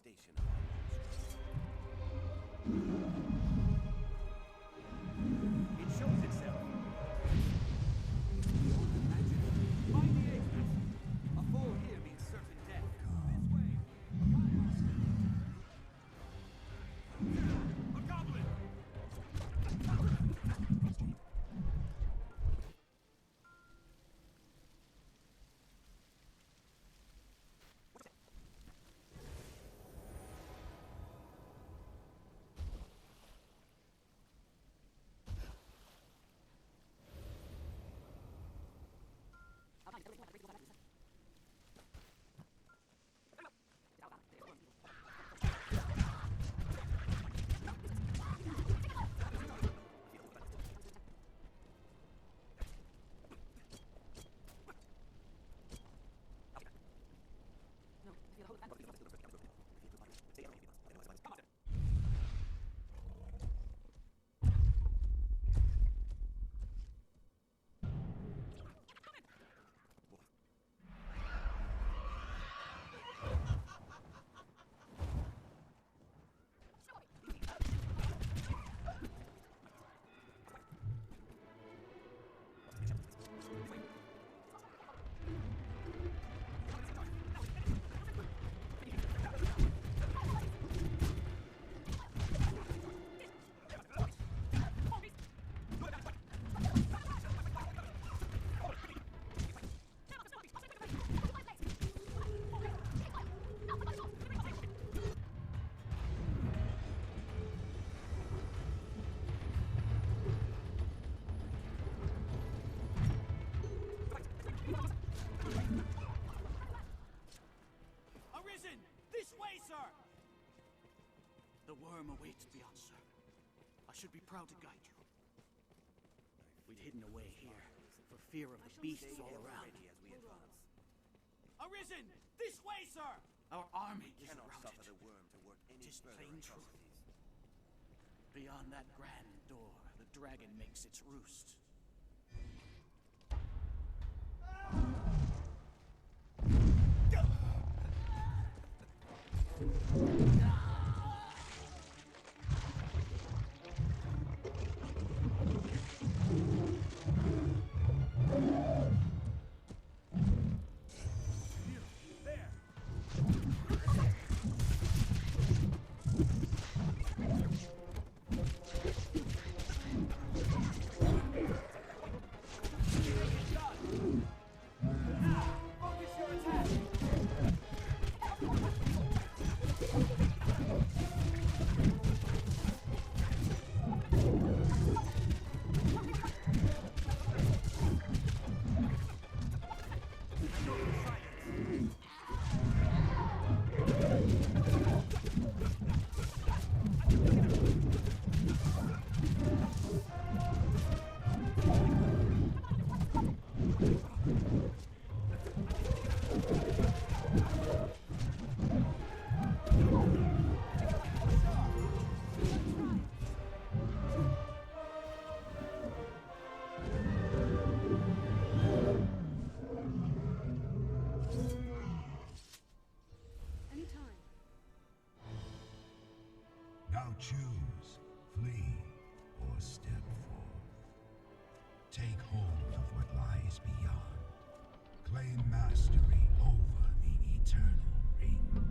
manifestation of our monsters. It shows itself. It's beyond imagining. Find the egg, Master. A fall here means certain death. This way. A goblin! Arisen! This way, sir! The worm awaits the answer. I should be proud to guide you. We'd hidden away here, for fear of the beasts all around. As we advance. Arisen! This way, sir! Our army is Cannot suffer routed. the worm to work any Tis further plain truth. atrocities. Beyond that grand door, the dragon makes its roost. There! Now, focus your attack! Anytime. Now choose, flee, or step forth. Take hold of what lies beyond. Claim mastery over the eternal ring.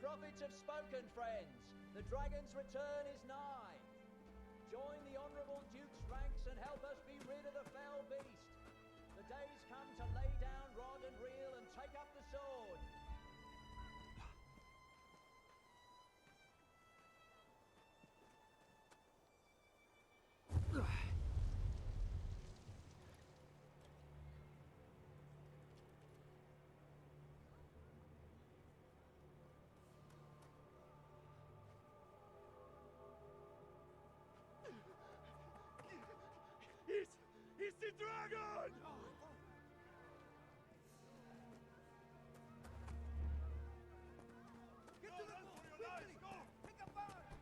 prophets have spoken, friends. The dragon's return is nigh. Join the honourable Duke's ranks and help us be rid of the fell beast. The day's come to lay down rod and reel and take up the sword. It's the dragon! Get to the boat, quickly! Go! Pick up fire!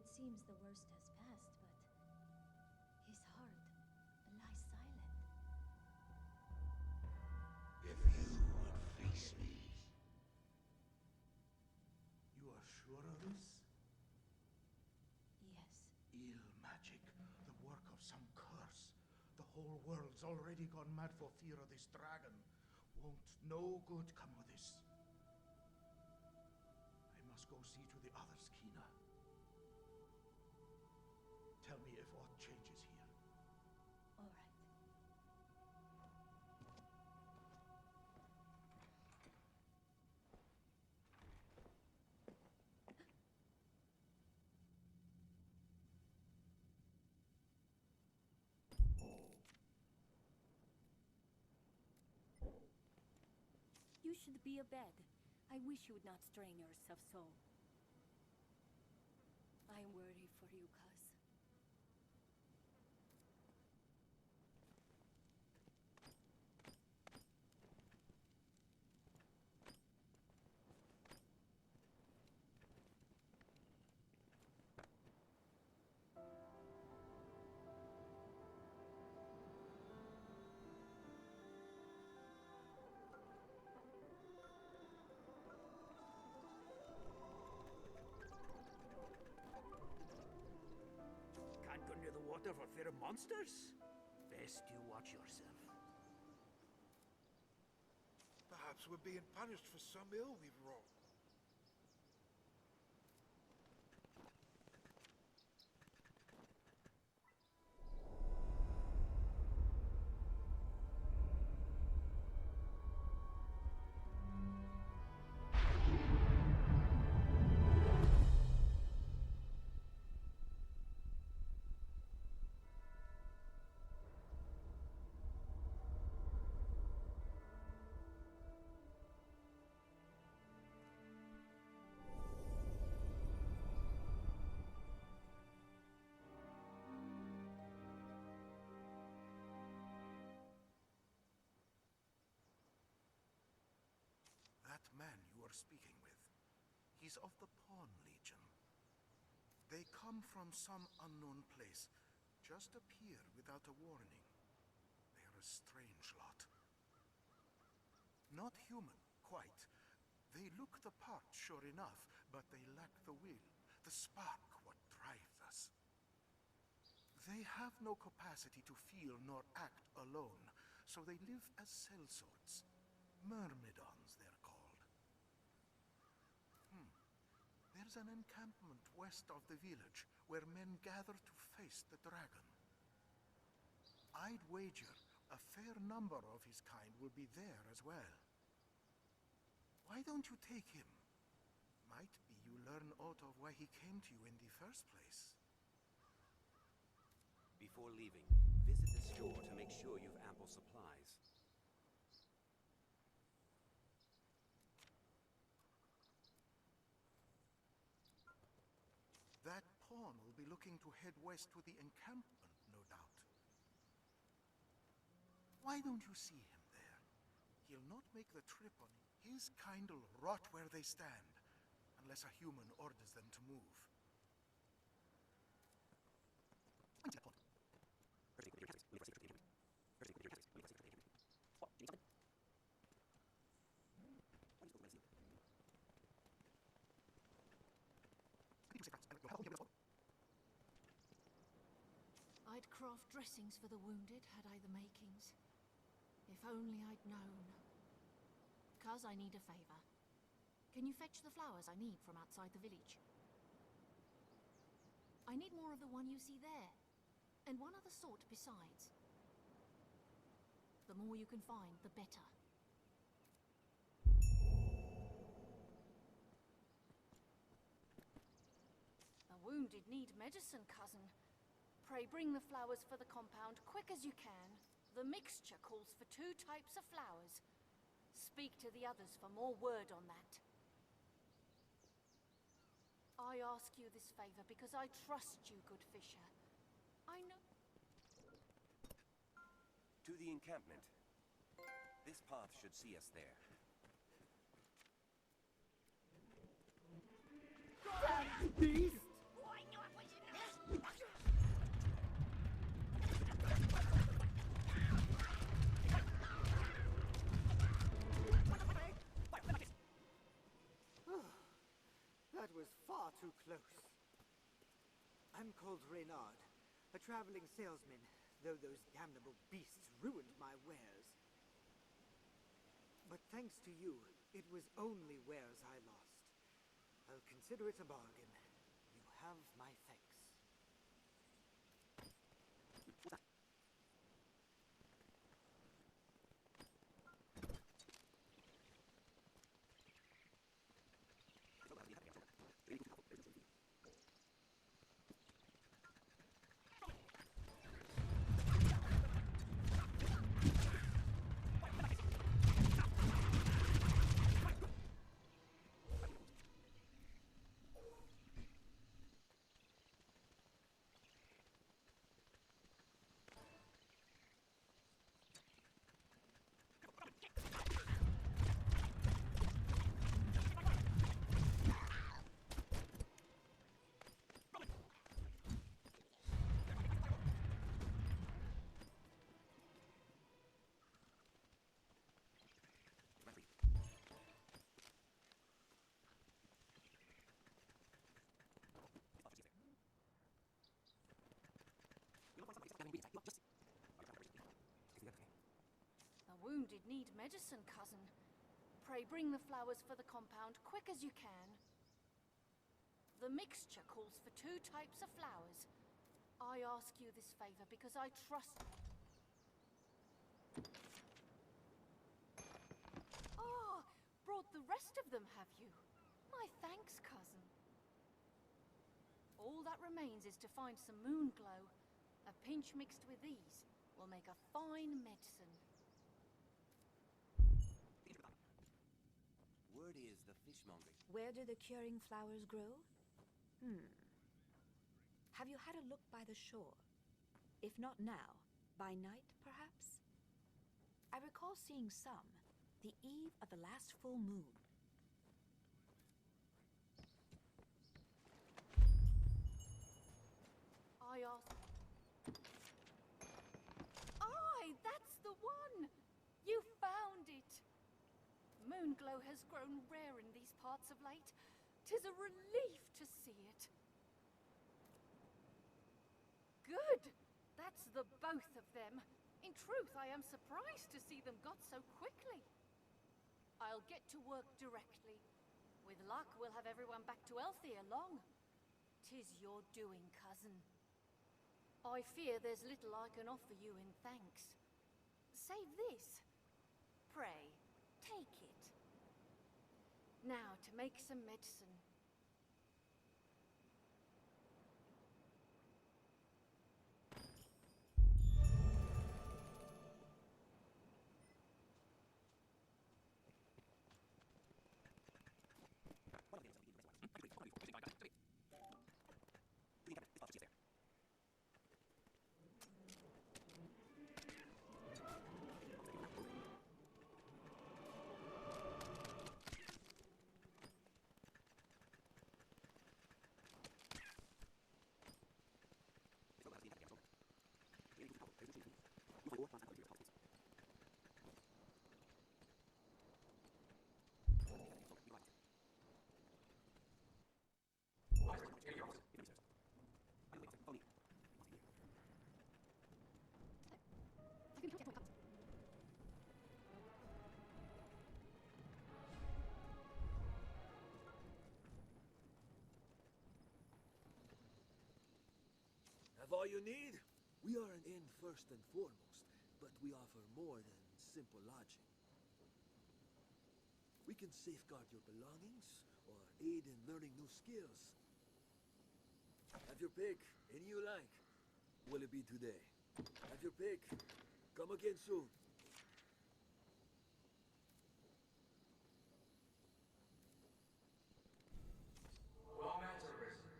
It seems the worst has passed, but his heart lies silent. If you would face me. You are sure of this? Yes. Ill magic, the work of some curse. The whole world's already gone mad for fear of this dragon. Won't no good come of this? I must go see to the others, Kina. Tell me if aught changes here. All right. You should be abed. I wish you would not strain yourself so. I worry for you, cuz. Can't go near the water for fear of monsters? Best you watch yourself. Perhaps we're being punished for some ill we've wrought. That man you are speaking with, he's of the Pawn Legion. They come from some unknown place, just appear without a warning. They are a strange lot. Not human, quite. They look the part, sure enough, but they lack the will, the spark, what drives us. They have no capacity to feel nor act alone, so they live as sellswords. Myrmidons, they're called. There's an encampment west of the village where men gather to face the dragon. I'd wager a fair number of his kind will be there as well. Why don't you take him? Might be you learn aught of why he came to you in the first place. Before leaving, visit the store to make sure you've ample supplies. That pawn will be looking to head west to the encampment, no doubt. Why don't you see him there? He'll not make the trip on his kind'll rot where they stand, unless a human orders them to move. I'd craft dressings for the wounded, had I the makings. If only I'd known. Cuz, I need a favor. Can you fetch the flowers I need from outside the village? I need more of the one you see there, and one other sort besides. The more you can find, the better. The wounded need medicine, cousin. Pray bring the flowers for the compound quick as you can. The mixture calls for 2 types of flowers. Speak to the others for more word on that. I ask you this favor because I trust you, good fisher. I know... To the encampment. This path should see us there. Beast! That was far too close. I'm called Reynard, a traveling salesman, though those damnable beasts ruined my wares. But thanks to you, it was only wares I lost. I'll consider it a bargain. You have my thanks. The wounded need medicine, cousin. Pray bring the flowers for the compound quick as you can. The mixture calls for 2 types of flowers. I ask you this favor because I trust... Ah, brought the rest of them, have you? My thanks, cousin. All that remains is to find some moon glow. A pinch mixed with these will make a fine medicine. Word is the fishmonger. Where do the curing flowers grow? Have you had a look by the shore? If not now, by night, perhaps? I recall seeing some, the eve of the last full moon. I ask... Aye, that's the one! You found it! Moonglow has grown rare in these parts of late. 'Tis a relief to see it. Good! That's the both of them. In truth, I am surprised to see them got so quickly. I'll get to work directly. With luck, we'll have everyone back to healthy ere long. 'Tis your doing, cousin. I fear there's little I can offer you in thanks. Save this. Pray, take it. Now to make some medicine. Have all you need? We are an inn first and foremost, but we offer more than simple lodging. We can safeguard your belongings or aid in learning new skills. Have your pick, any you like. Will it be today? Have your pick. Come again soon. Well met, Arisen.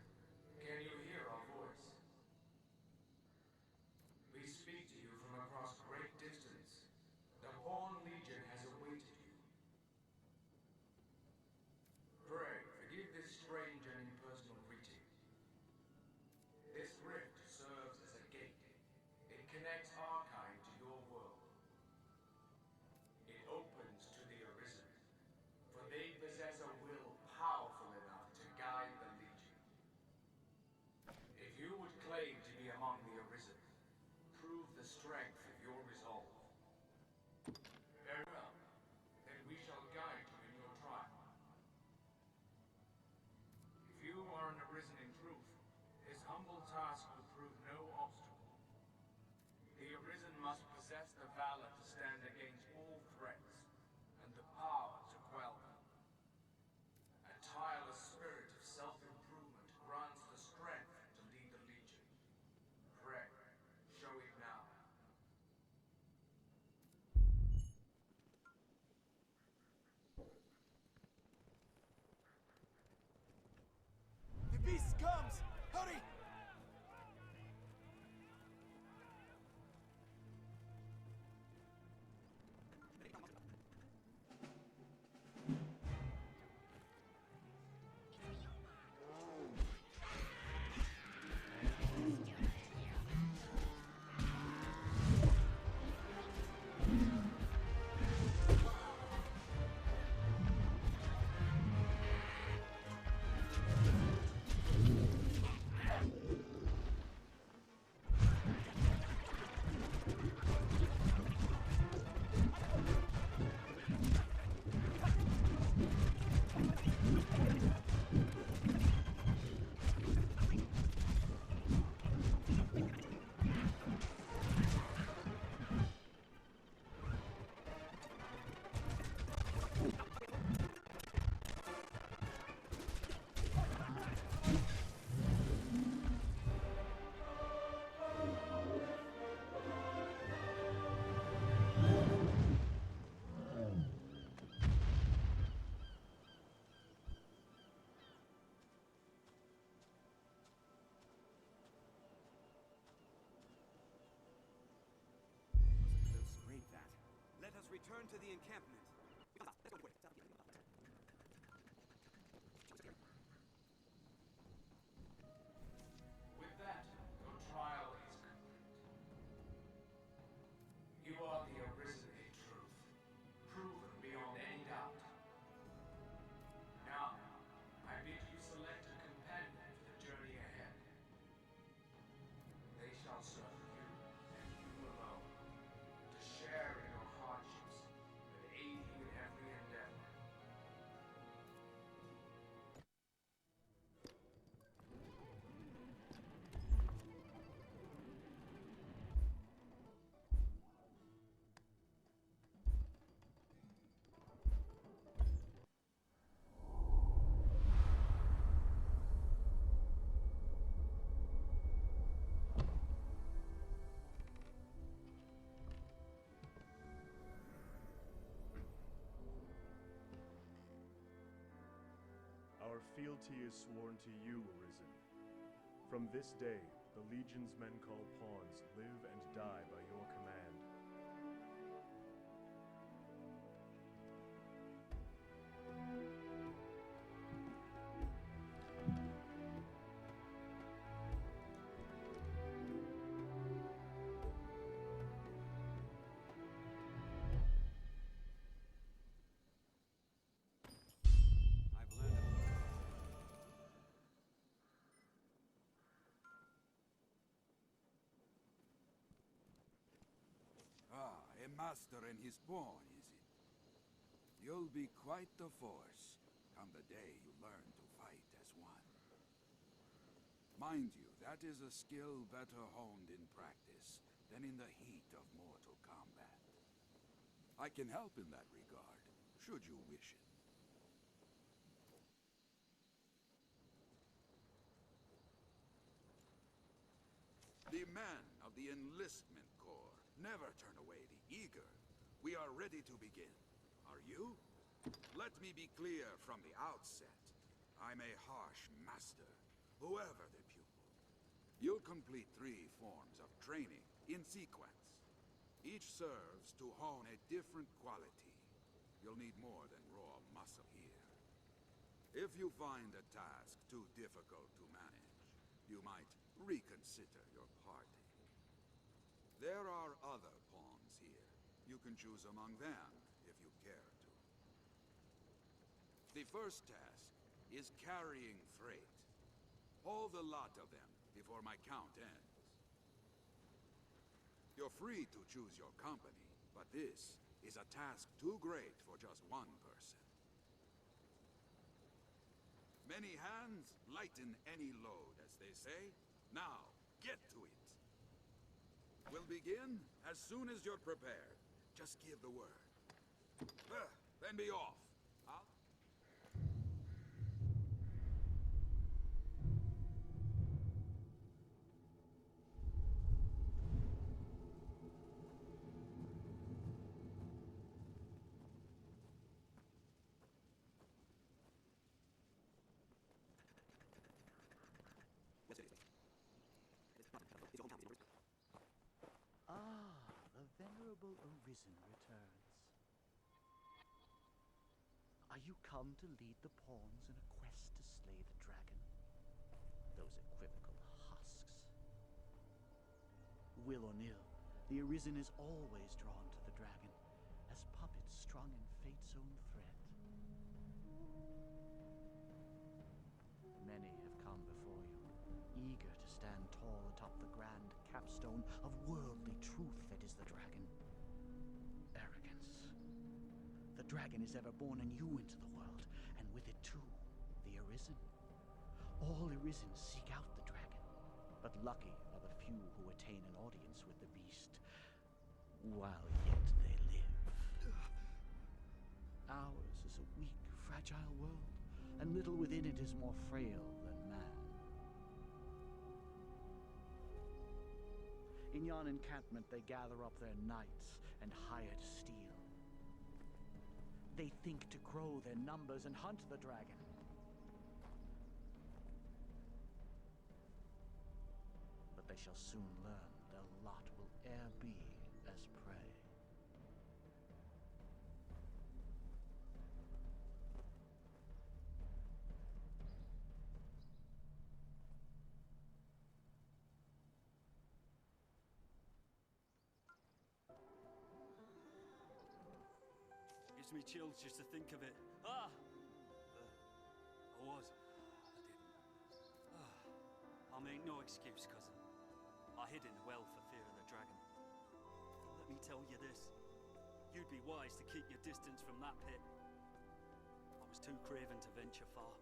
Can you hear our voice? We speak to you from across great distance. The Pawn Legion has awaited you. Pray, forgive this strange and impersonal greeting. This rift serves as a gate. It connects our kind to your world. strength of your resolve. Very well. Then we shall guide you in your trial. If you are an Arisen in truth, this humble task will prove no obstacle. The Arisen must possess the valor to stand against all threats, and the power to quell them. A tireless spirit of self-improvement grants the strength to lead the Legion. Pray, show it now. The beast comes! Hurry! Let us return to the encampment. With that, your trial is complete. You are the Arisen in truth, proven beyond any doubt. Now, I bid you select a companion for the journey ahead. They shall serve you, and you alone, to share in your hardships, and aid you in every endeavor. Our fealty is sworn to you, Arisen. From this day, the Legion's men called pawns live and die by your command. I've learned A master and his pawn, is it? You'll be quite the force come the day you learn to fight as one. Mind you, that is a skill better honed in practice than in the heat of mortal combat. I can help in that regard, should you wish it. The men of the Enlistment Corps never turn away the eager. We are ready to begin. Are you? Let me be clear from the outset. I'm a harsh master, whoever the pupil. You'll complete 3 forms of training in sequence. Each serves to hone a different quality. You'll need more than raw muscle here. If you find a task too difficult to manage, you might reconsider your party. There are other pawns here. You can choose among them if you care to. The first task is carrying freight. Haul the lot of them before my count ends. You're free to choose your company, but this is a task too great for just one person. Many hands lighten any load, as they say. Now, get to it. We'll begin as soon as you're prepared. Just give the word. Then be off. The venerable Arisen returns. Are you come to lead the pawns in a quest to slay the dragon? Those equivocal husks. Will or nill, the Arisen is always drawn to the dragon, as puppets strung in fate's own thread. Many have come before you, eager to stand tall atop the grand capstone of worldly truth that is the dragon. Arrogance. The dragon is ever born anew into the world, and with it too, the Arisen. All Arisen seek out the dragon, but lucky are the few who attain an audience with the beast, while yet they live. Ours is a weak, fragile world, and little within it is more frail than man. In yon encampment they gather up their knights and hired steel. They think to grow their numbers and hunt the dragon. But they shall soon learn their lot will e'er be as prey. Gives me chills just to think of it. I didn't. I make no excuse, cousin. I hid in the well for fear of the dragon. Let me tell you this. You'd be wise to keep your distance from that pit. I was too craven to venture far.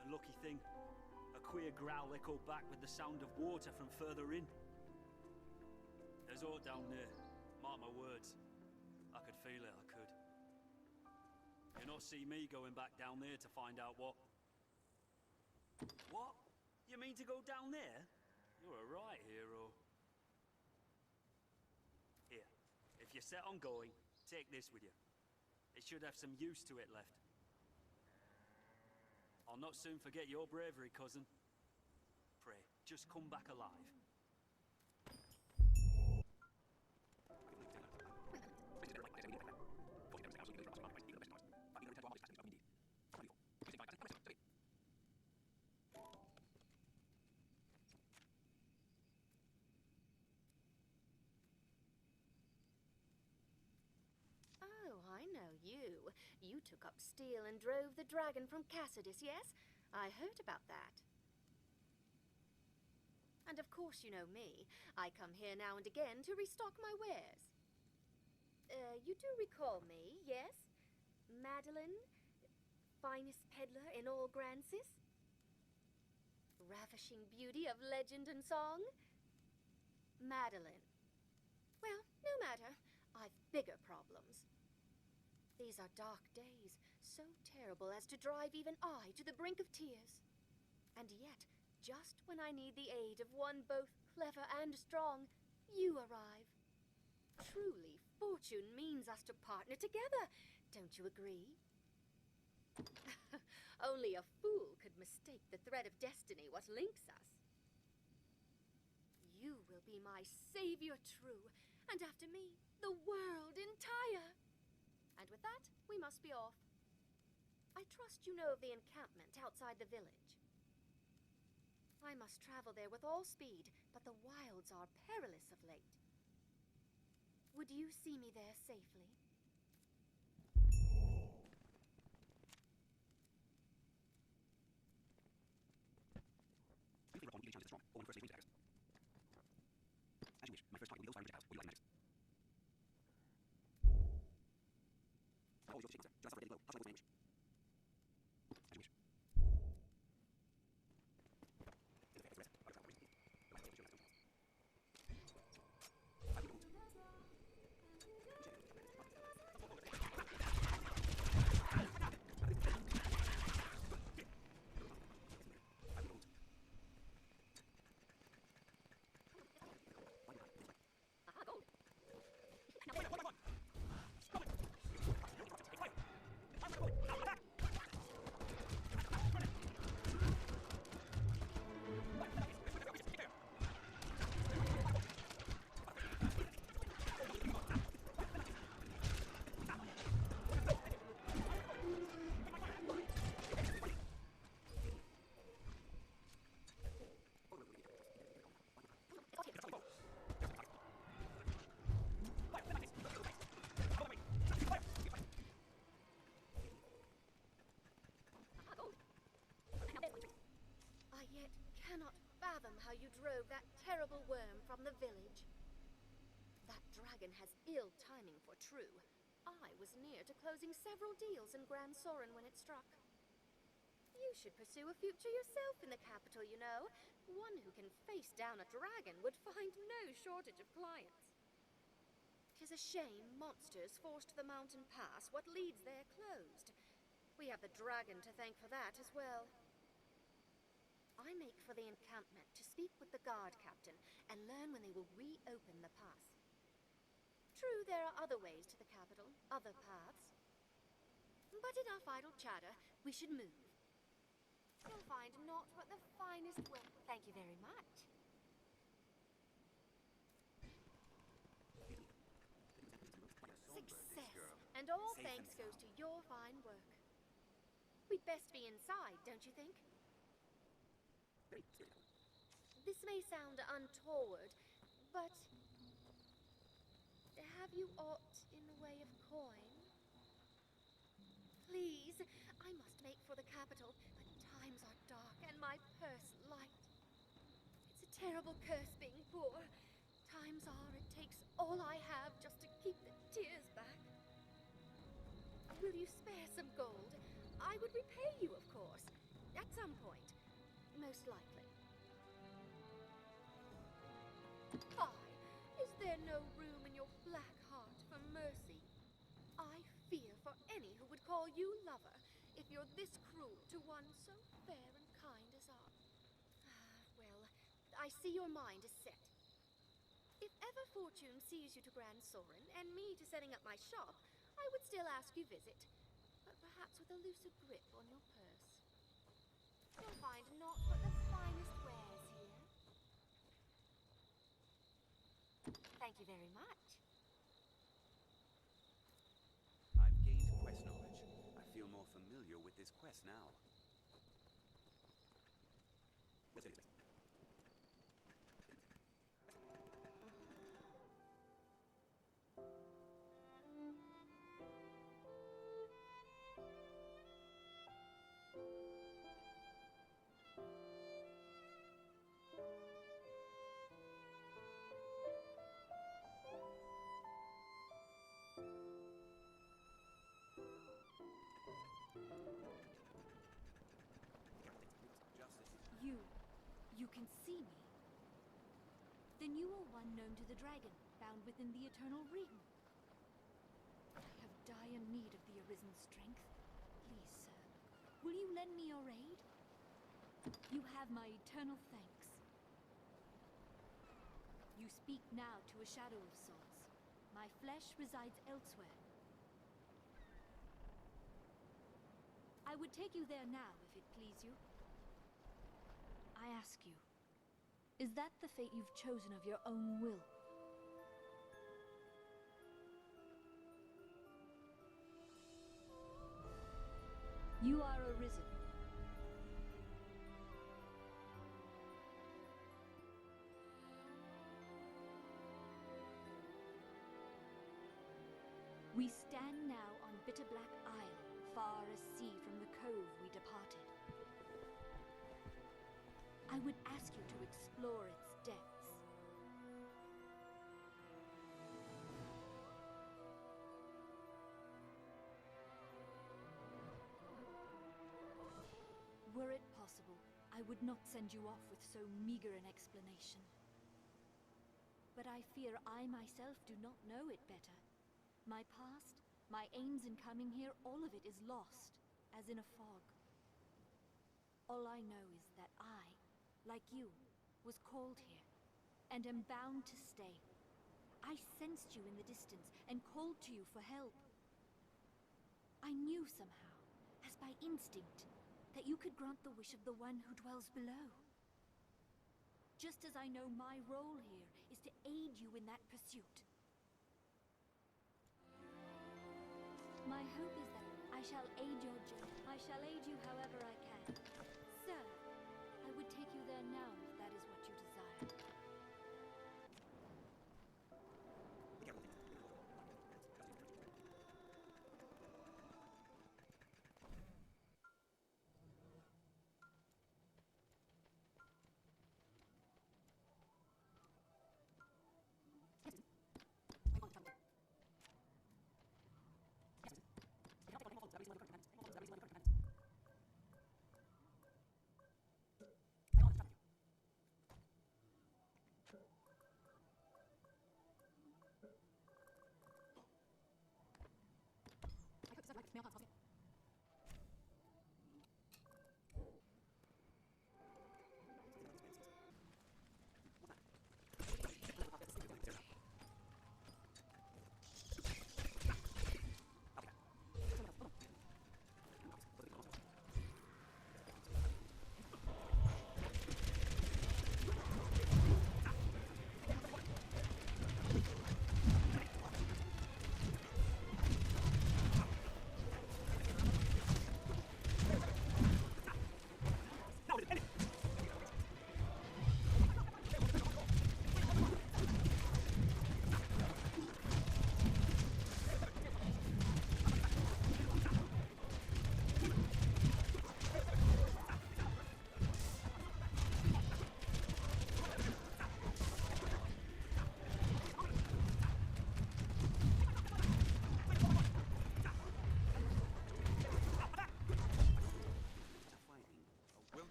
And lucky thing, a queer growl echoed back with the sound of water from further in. There's aught down there. Mark my words. I could feel it, I could. You'll not see me going back down there to find out what... What? You mean to go down there? You're a right hero. Here, if you're set on going, take this with you. It should have some use to it left. I'll not soon forget your bravery, cousin. Pray, just come back alive. You took up steel and drove the dragon from Cassidus, yes? I heard about that. And of course you know me. I come here now and again to restock my wares. You do recall me, yes? Madeline? Finest peddler in all Grancis? Ravishing beauty of legend and song? Madeline. Well, no matter. I've bigger problems. These are dark days, so terrible as to drive even I to the brink of tears. And yet, just when I need the aid of one both clever and strong, you arrive. Truly, fortune means us to partner together, don't you agree? Only a fool could mistake the thread of destiny what links us. You will be my savior true, and after me, the world entire. And with that, we must be off. I trust you know of the encampment outside the village. I must travel there with all speed, but the wilds are perilous of late. Would you see me there safely? As you wish. My first target will be those fire house. Would you like next? terrible worm from the village. That dragon has ill timing for true. I was near to closing several deals in Grand Soren when it struck. You should pursue a future yourself in the capital, you know. One who can face down a dragon would find no shortage of clients. 'Tis a shame monsters forced the mountain pass. What leads there closed. We have the dragon to thank for that as well. I make for the encampment to speak with the guard captain and learn when they will reopen the pass. True, there are other ways to the capital, other paths. But enough idle chatter. We should move. You'll find naught but the finest way. Thank you very much. Success, and all thanks goes to your fine work. We'd best be inside, don't you think? This may sound untoward, but have you aught in the way of coin? Please, I must make for the capital, but times are dark and my purse light. It's a terrible curse being poor. Times are, it takes all I have just to keep the tears back. Will you spare some gold? I would repay you, of course, at some point, most likely. Why, is there no room in your black heart for mercy? I fear for any who would call you lover if you're this cruel to one so fair and kind as I. Well, I see your mind is set. If ever fortune sees you to Grand Soren and me to setting up my shop, I would still ask you visit, but perhaps with a looser grip on your purse. You'll find naught but the finest wares here. Thank you very much. I've gained quest knowledge. I feel more familiar with this quest now. You can see me? Then you are one known to the dragon, bound within the eternal ring. I have dire need of the Arisen's strength. Please, sir, will you lend me your aid? You have my eternal thanks. You speak now to a shadow of sorts. My flesh resides elsewhere. I would take you there now, if it please you. I ask you, is that the fate you've chosen of your own will? You are Arisen. We stand now on Bitterblack Isle, far as sea from the cove we departed. I would ask you to explore its depths. Were it possible, I would not send you off with so meager an explanation. But I fear I myself do not know it better. My past, my aims in coming here, all of it is lost, as in a fog. All I know is that I, like you, was called here, and am bound to stay. I sensed you in the distance, and called to you for help. I knew somehow, as by instinct, that you could grant the wish of the one who dwells below. Just as I know my role here is to aid you in that pursuit. My hope is that I shall aid your journey. I shall aid you however I can. Sir, I would take you there now if that is what you desire.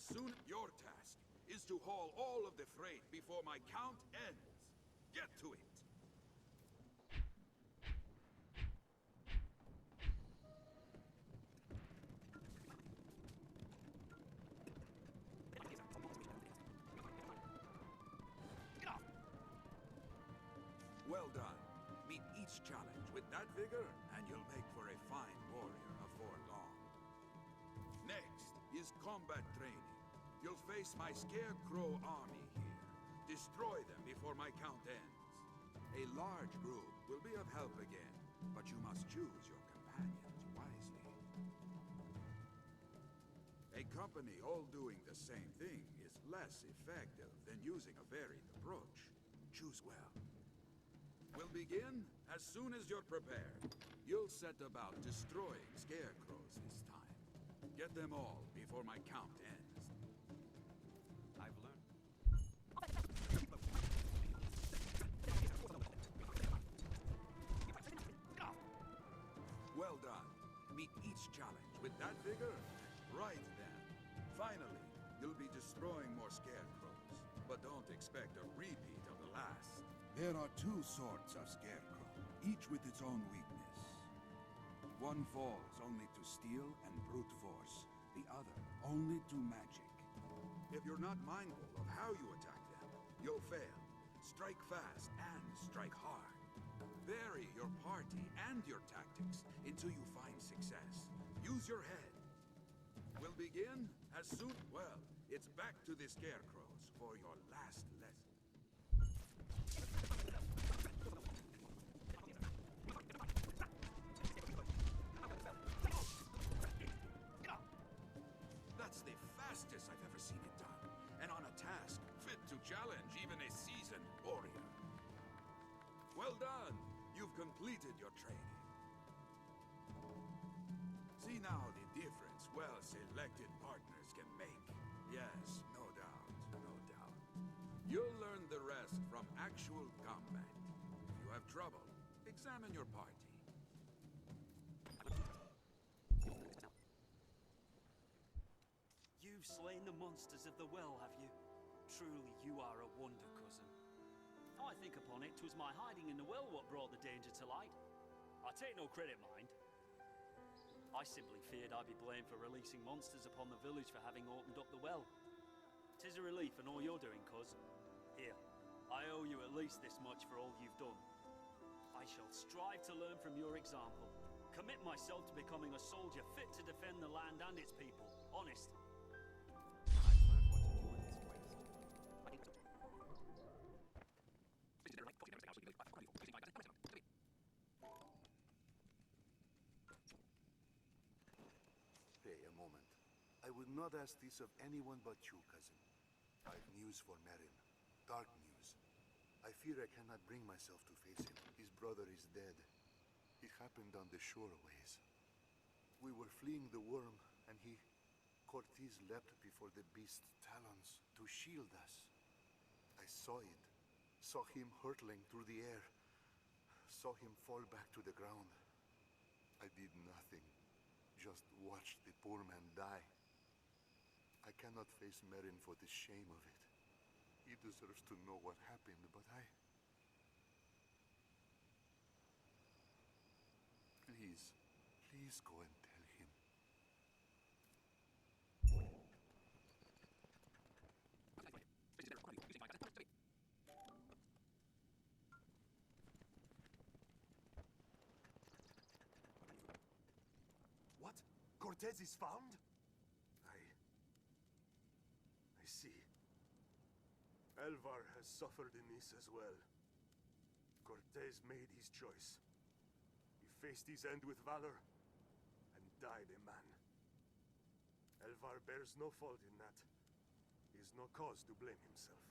soon your task is to haul all of the freight before my count ends. Get to it. Well done. Meet each challenge with that vigor, and you'll make for a fine warrior before long. Next is combat training. You'll face my scarecrow army here. Destroy them before my count ends. A large group will be of help again, but you must choose your companions wisely. A company all doing the same thing is less effective than using a varied approach. Choose well. We'll begin as soon as you're prepared. You'll set about destroying scarecrows this time. Get them all before my count ends. I've learned. Well done. Meet each challenge with that vigor. Right then. Finally, you'll be destroying more scarecrows, but don't expect a repeat of the last. There are two sorts of scarecrow, each with its own weakness. One falls only to steel and brute force, the other only to magic. If you're not mindful of how you attack them, you'll fail. Strike fast and strike hard. Vary your party and your tactics until you find success. Use your head. We'll begin as soon... Well, it's back to the scarecrows for your last lesson. That's the fastest I've ever seen it done, and on a task fit to challenge even a seasoned warrior. Well done! You've completed your training. See now the difference well-selected partners can make. Yes, no doubt, no doubt. You'll learn the rest from actual combat. If you have trouble, examine your party. You've slain the monsters of the well, have you? Truly, you are a wonder, cousin. I think upon it, 'twas my hiding in the well what brought the danger to light. I take no credit, mind. I simply feared I'd be blamed for releasing monsters upon the village for having opened up the well. 'Tis a relief in all you're doing, cuz. Here, I owe you at least this much for all you've done. I shall strive to learn from your example. Commit myself to becoming a soldier fit to defend the land and its people. Honest. Hey, a moment. I would not ask this of anyone but you, cousin. I've news for Merin. Dark news. I fear I cannot bring myself to face him. His brother is dead. It happened on the shore a ways. We were fleeing the worm, and Cortez leapt before the beast's talons to shield us. I saw it. Saw him hurtling through the air. Saw him fall back to the ground. I did nothing. Just watched the poor man die. I cannot face Merin for the shame of it. He deserves to know what happened, but Please go and tell him. What? Cortez is found? I see. Elvar has suffered in this as well. Cortez made his choice. He faced his end with valor and died a man. Elvar bears no fault in that. He has no cause to blame himself.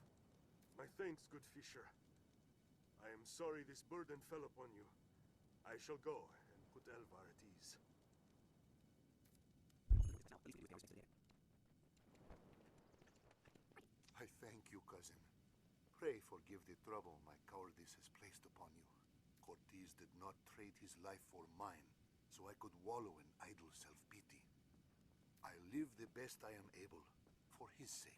My thanks, good Fisher. I am sorry this burden fell upon you. I shall go and put Elvar at ease. I thank you, cousin. Pray forgive the trouble my cowardice has placed upon you. Cortez did not trade his life for mine, so I could wallow in idle self-pity. I live the best I am able, for his sake.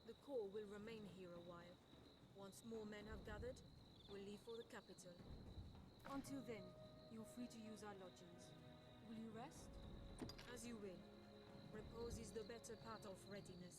The core will remain here a while. Once more men have gathered, we'll leave for the capital. Until then, you're free to use our lodgings. Will you rest? As you will. Repose is the better part of readiness.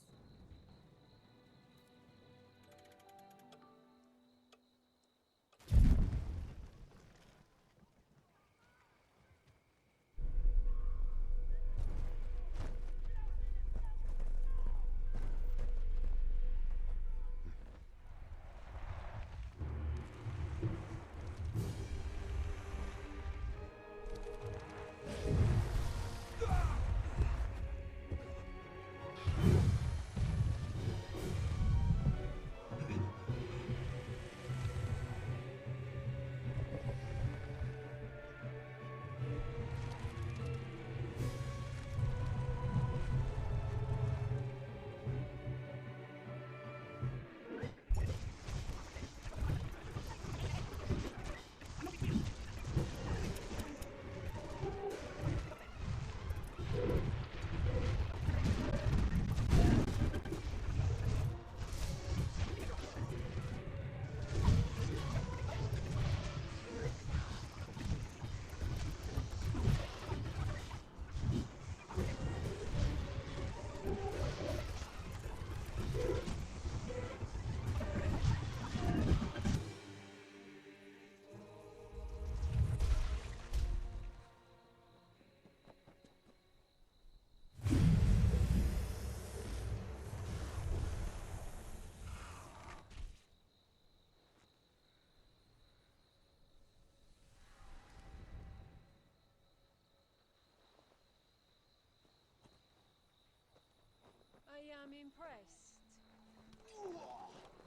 I am impressed.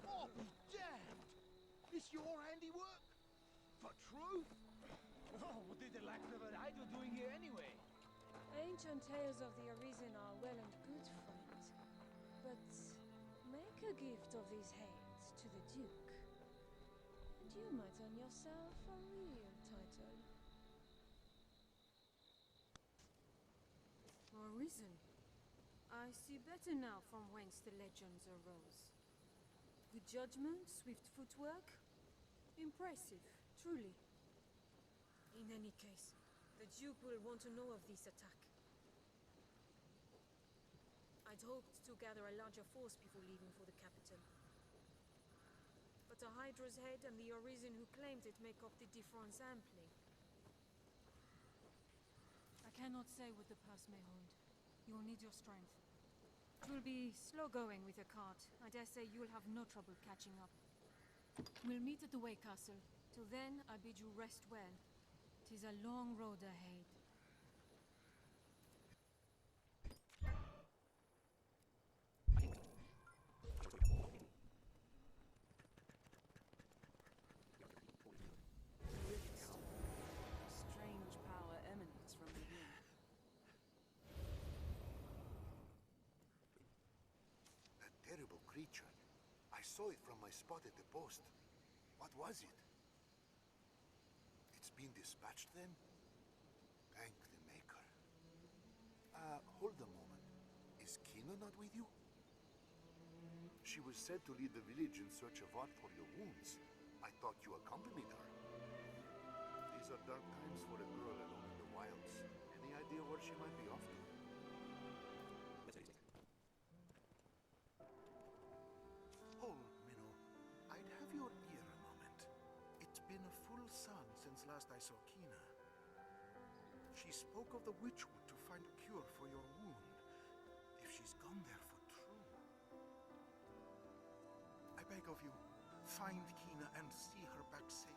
Oh, be damned! This your handiwork? For truth? Oh, what did the lack of an idol doing here anyway? Ancient tales of the Arisen are well and good, friend. But make a gift of these heads to the Duke, and you might earn yourself a real title. Arisen. I see better now from whence the legends arose. Good judgment, swift footwork. Impressive, truly. In any case, the Duke will want to know of this attack. I'd hoped to gather a larger force before leaving for the capital. But a Hydra's head and the Arisen who claimed it make up the difference amply. I cannot say what the pass may hold. You'll need your strength. It will be slow going with a cart. I dare say you'll have no trouble catching up. We'll meet at the Way Castle. Till then, I bid you rest well. 'Tis a long road ahead. Strange power emanates from within. That terrible creature. I saw it from my spot at the post. What was it? It's been dispatched then? Thank the Maker. Hold a moment. Is Kina not with you? She was said to lead the village in search of art for your wounds. I thought you accompanied her. These are dark times for a girl alone in the wilds. Any idea where she might be off to? Hold, Minnow. I'd have your ear a moment. It's been a full sun since last I saw Kina. She spoke of the Witchwood to find a cure for your wound. If she's gone there for true. I beg of you, find Kina and see her back safe.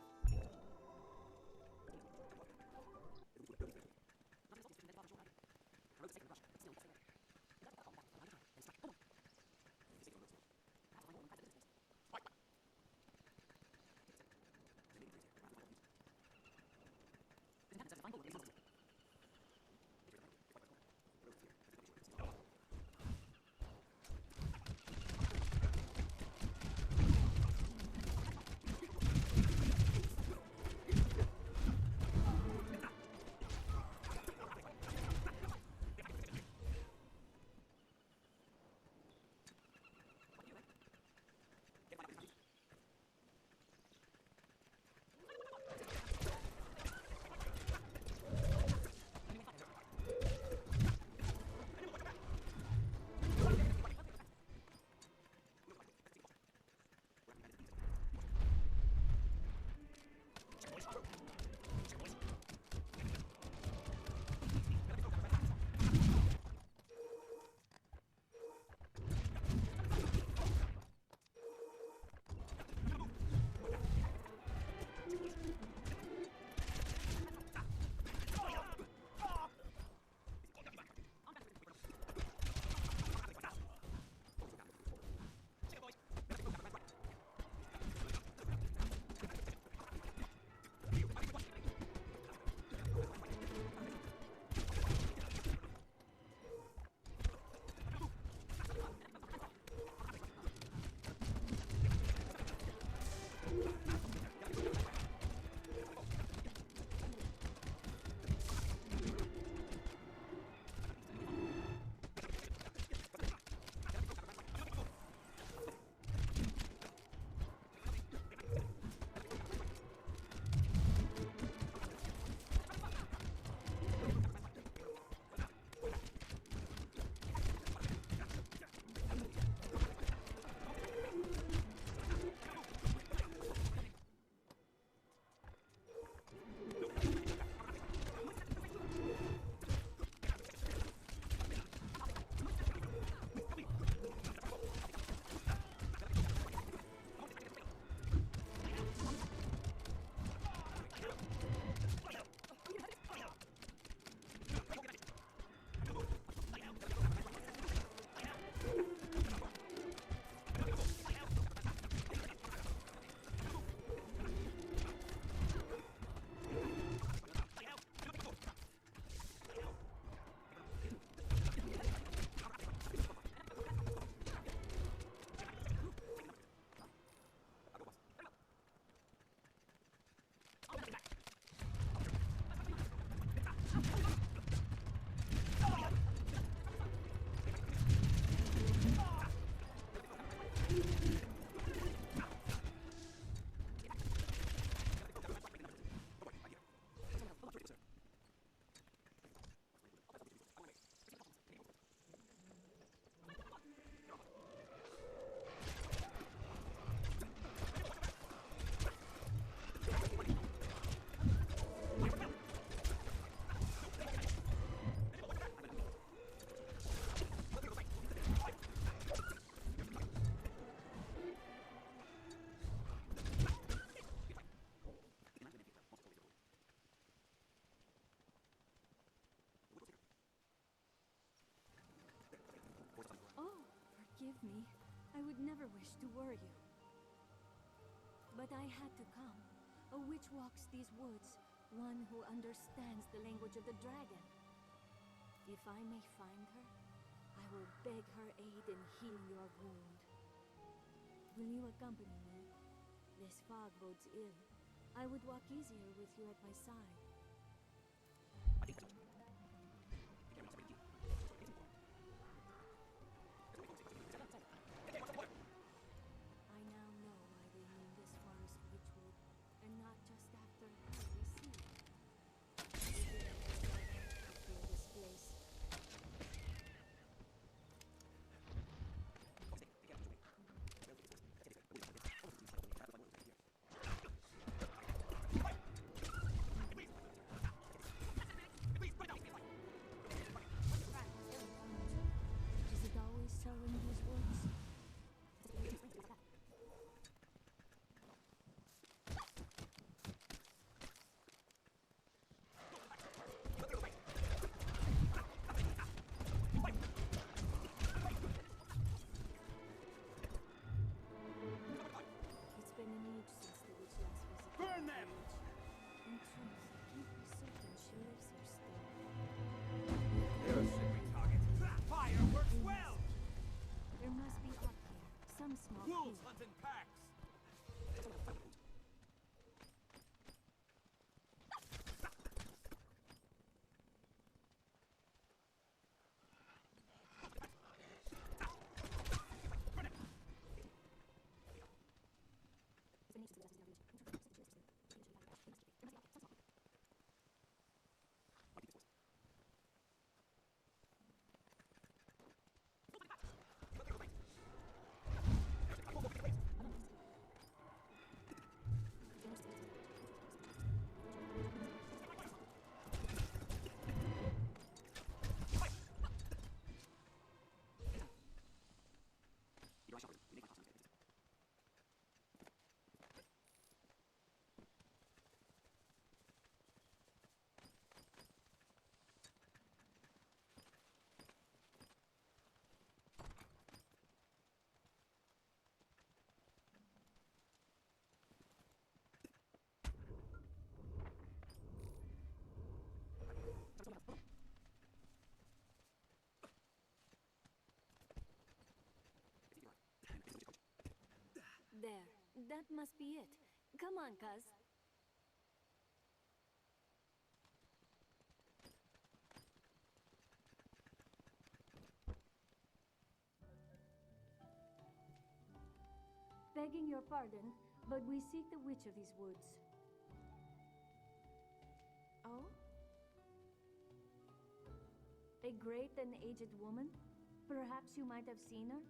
Forgive me. I would never wish to worry you. But I had to come. A witch walks these woods, one who understands the language of the dragon. If I may find her, I will beg her aid in healing your wound. Will you accompany me? This fog bodes ill. I would walk easier with you at my side. I now know why they name this forest Witchwood, and not just after her we see. We did not fear this place. Is it always so in these woods? It's been an age since the witch last visited. Burn them! In truth, I can't be certain she lives here still. You're a slippery target. That fire works well! There must be up here, some small Wolves clue. hunt in packs! There, that must be it. Come on, cuz. Begging your pardon, but we seek the witch of these woods. Oh? A great and aged woman? Perhaps you might have seen her?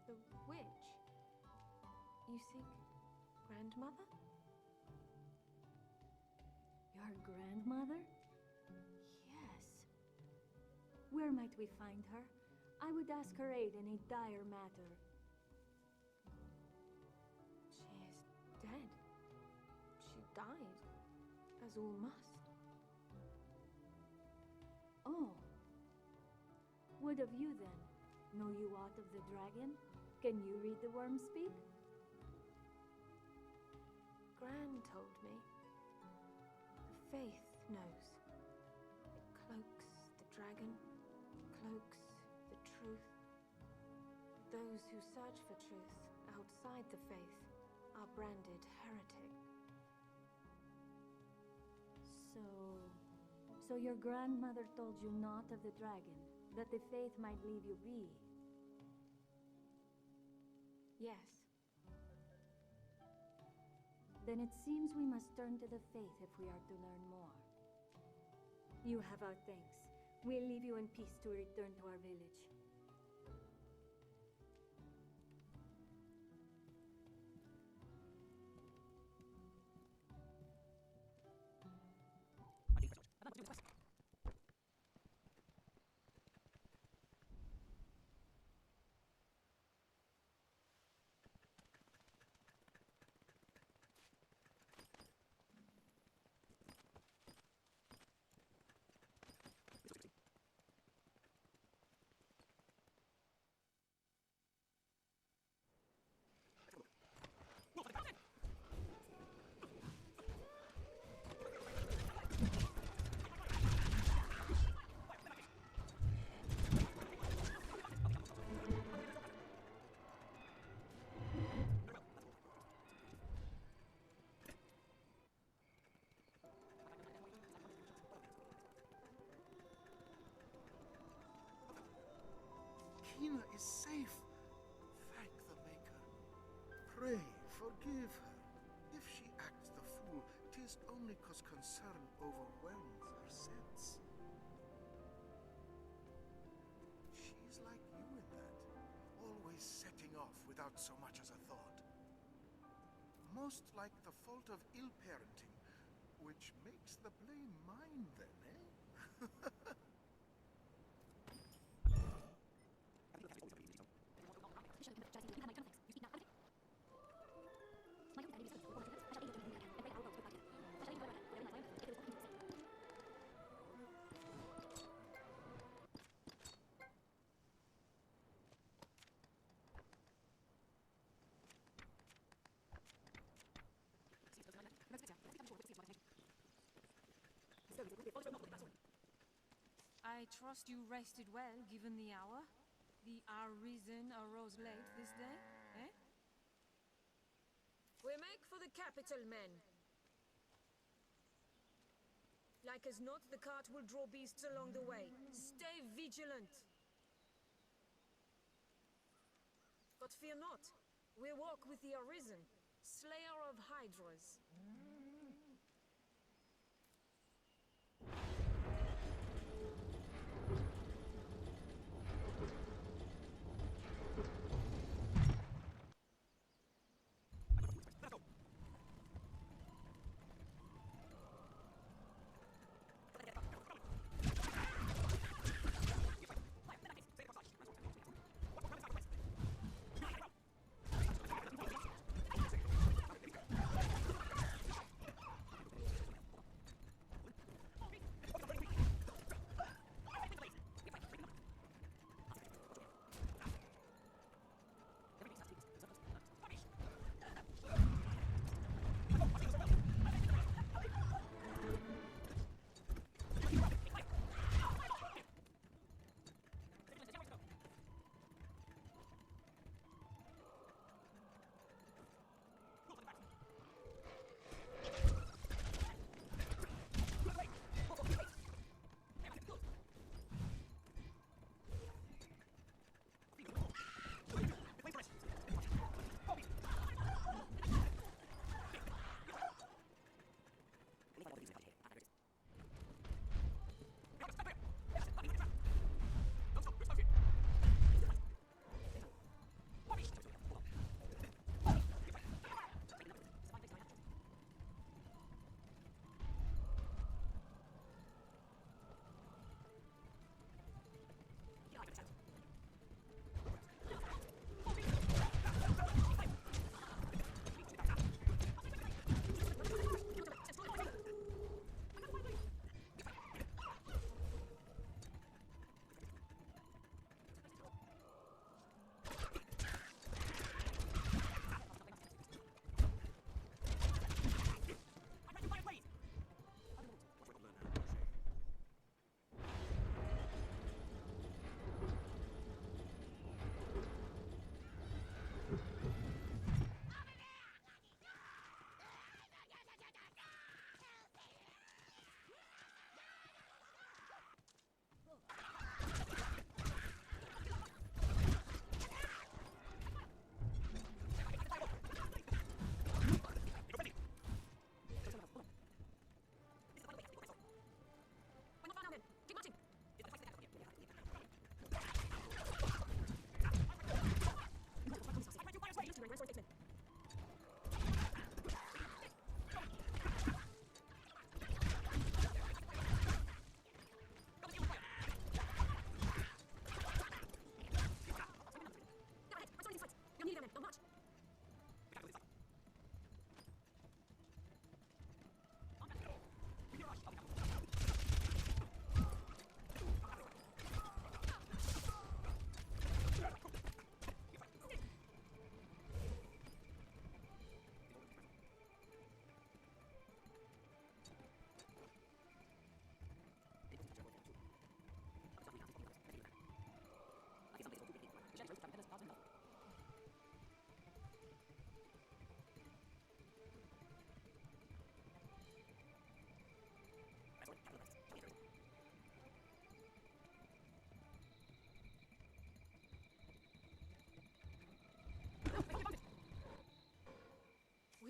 The witch? You seek grandmother? Your grandmother? Yes. Where might we find her? I would ask her aid in a dire matter. She is dead. She died, as all must. Oh. What of you then? Know you aught of the dragon? Can you read the worm speak? Gran told me. The faith knows. It cloaks the dragon, cloaks the truth. Those who search for truth outside the faith are branded heretic. So your grandmother told you naught of the dragon, that the faith might leave you be? Yes. Then it seems we must turn to the faith if we are to learn more. You have our thanks. We'll leave you in peace to return to our village. Tina is safe. Thank the Maker. Pray, forgive her. If she acts the fool, 'tis only 'cause concern overwhelms her sense. She's like you in that, always setting off without so much as a thought. Most like the fault of ill parenting, which makes the blame mine then, eh? I trust you rested well, given the hour. The Arisen arose late this day, eh? We make for the capital, men. Like as not, the cart will draw beasts along the way. Stay vigilant. But fear not. We walk with the Arisen, slayer of hydras.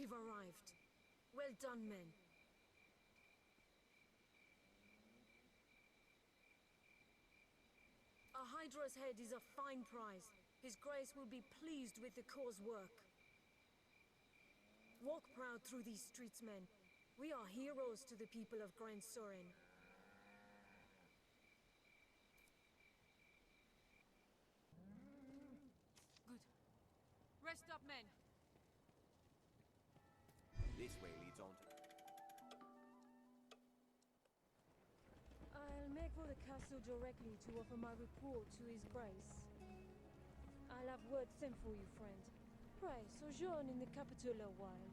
We've arrived. Well done, men. A Hydra's head is a fine prize. His Grace will be pleased with the cause work. Walk proud through these streets, men. We are heroes to the people of Grand Sorin. Good. Rest up, men. This way leads on to... I'll make for the castle directly to offer my report to His Grace. I'll have word sent for you, friend. Pray, sojourn in the capital a while.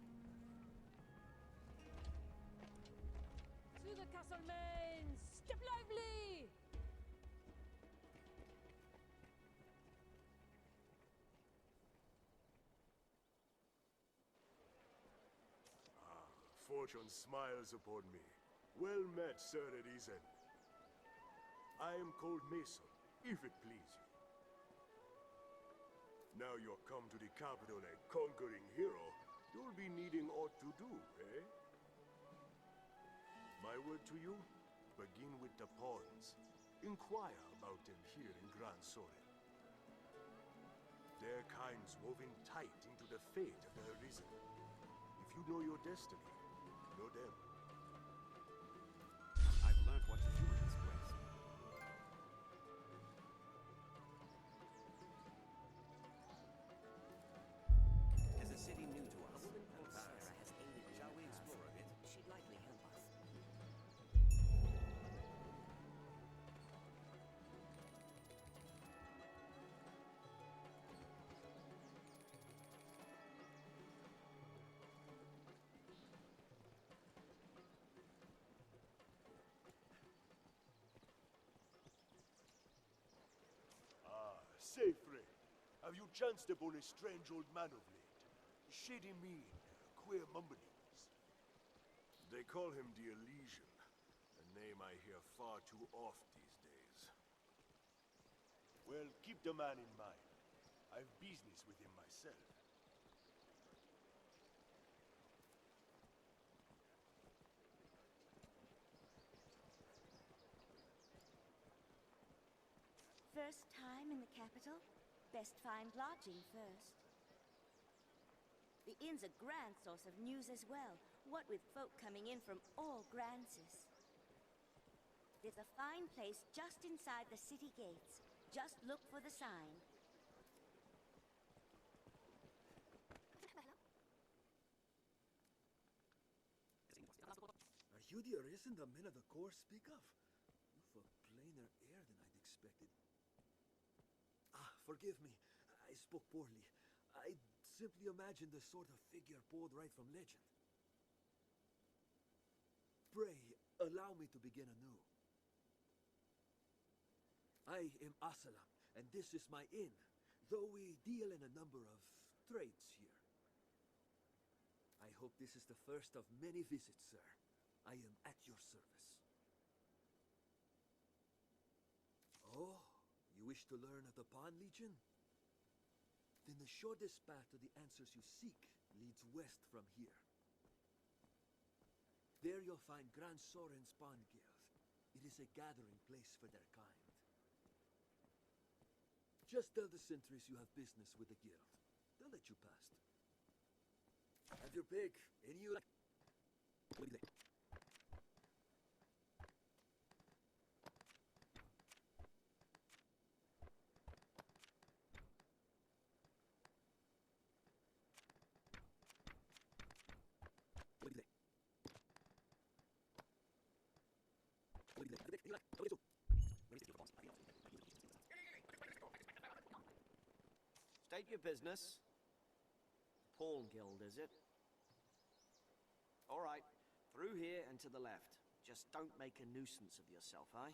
To the castle, men! Step lively! Fortune smiles upon me. Well met, Sir Arisen. I am called Mason, if it please you. Now you're come to the capital a conquering hero, you'll be needing aught to do, eh? My word to you, begin with the pawns. Inquire about them here in Grand Sorin. Their kinds woven tight into the fate of the Arisen. If you know your destiny, know them. I've learned what to do in this quest. There's a city new to us. A woman called Sarah has aided me. Shall we explore a bit? She'd likely help us. Say, friend, have you chanced upon a strange old man of late? Shady mien, queer mumblings. They call him the Elysian, a name I hear far too oft these days. Well, keep the man in mind. I've business with him myself. First time in the capital? Best find lodging first. The inn's a grand source of news as well, what with folk coming in from all Grances. There's a fine place just inside the city gates. Just look for the sign. Are you the Arisen the men of the core speak of? You've a plainer air than I'd expected. Forgive me. I spoke poorly. I simply imagined the sort of figure pulled right from legend. Pray, allow me to begin anew. I am Asalam, and this is my inn, though we deal in a number of trades here. I hope this is the first of many visits, sir. I am at your service. Oh, you wish to learn of the Pawn Legion? Then the shortest path to the answers you seek leads west from here. There you'll find Grand Sorin's Pawn Guild. It is a gathering place for their kind. Just tell the sentries you have business with the guild. They'll let you past. Have your pick. Any you like. What do you think? State your business. Pawn Guild, is it? All right, through here and to the left. Just don't make a nuisance of yourself, eh?